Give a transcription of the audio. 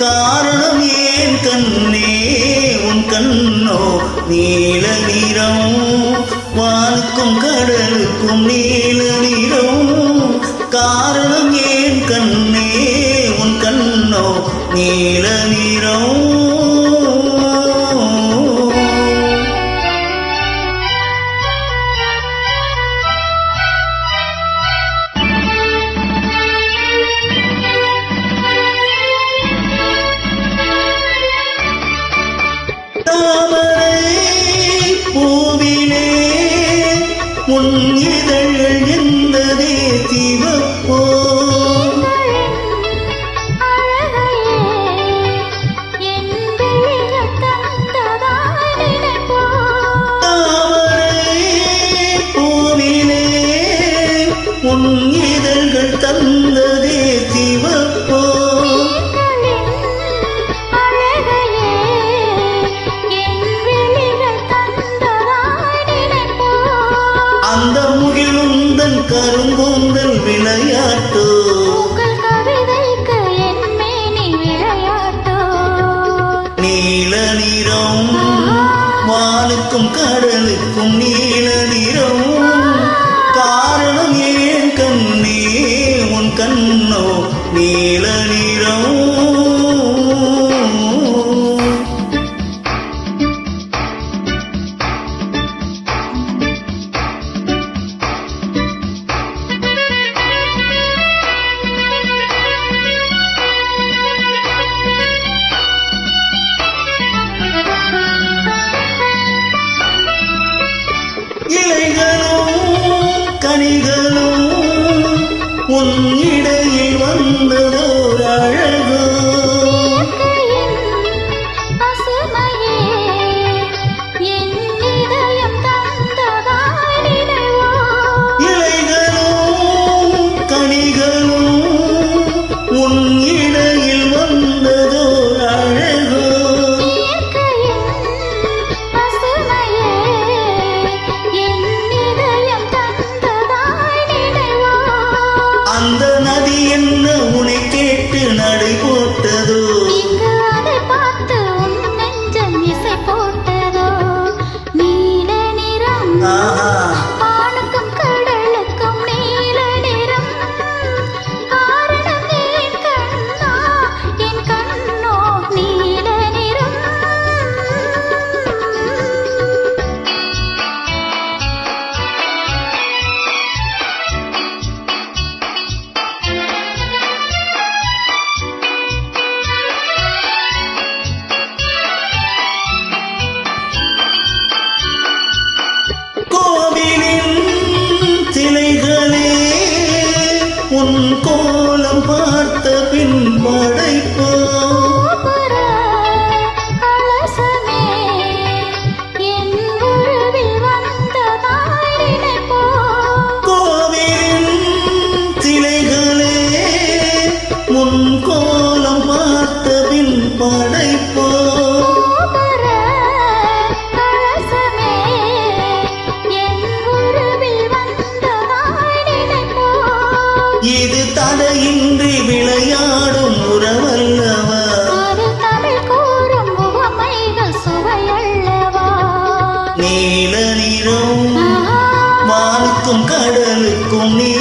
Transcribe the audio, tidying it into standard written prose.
காரணம் ஏன் கண்ணே உன் கண்ணோ நீல நிறம் வானுக்கும் கடலுக்கும் நீல நிறம் காரணம் ஏன் கண்ணே உன் கண்ணோ நீல நிறம் பூவிலே உன் இதழ்கள் எந்ததே சிவப்போ பூவிலே உன் இதழ்கள் தந்ததே சிவப்போ அந்த முகிலுந்தன் கருங்கூந்தல் விளையாட்டோ கவிதைக்கு என் மேனி விளையாட்டோ நீல நிறம் வானுக்கும் கடலுக்கும் நீல நிறம் காரணம் ஏன் கண்ணே உன் கண்ணோ நீல நிறம் இலைகளும் கனிகளும் உன் இடையில் வந்ததோர் அழகு இலைகளும் கனிகளும் உன் இடையில் வந்ததோர் அழகு அந்த நதி என்ன உனை கேட்டு நடை போட்டதோ அதை பார்த்து உன் நெஞ்சம் இசை போட்டதோ நீல நிறம் வானுக்கும் கடலுக்கும் நீல நிறம் காரணம் என் கண்ணா என் கண்ணோ நீல நிறம் கோவிலின் சிலைகளே உன் கோலம் பார்த்த பின் படைப்போ கோவிலின் சிலைகளே உன் கோலம் பார்த்த பின் படைப்போ இது தடையின்றி விளையாடும் உறவல்லவா தமிழ் கூறும் உவமைகள் சுவையல்லவா நீல நிறம் வானுக்கும் கடலுக்கும் நீ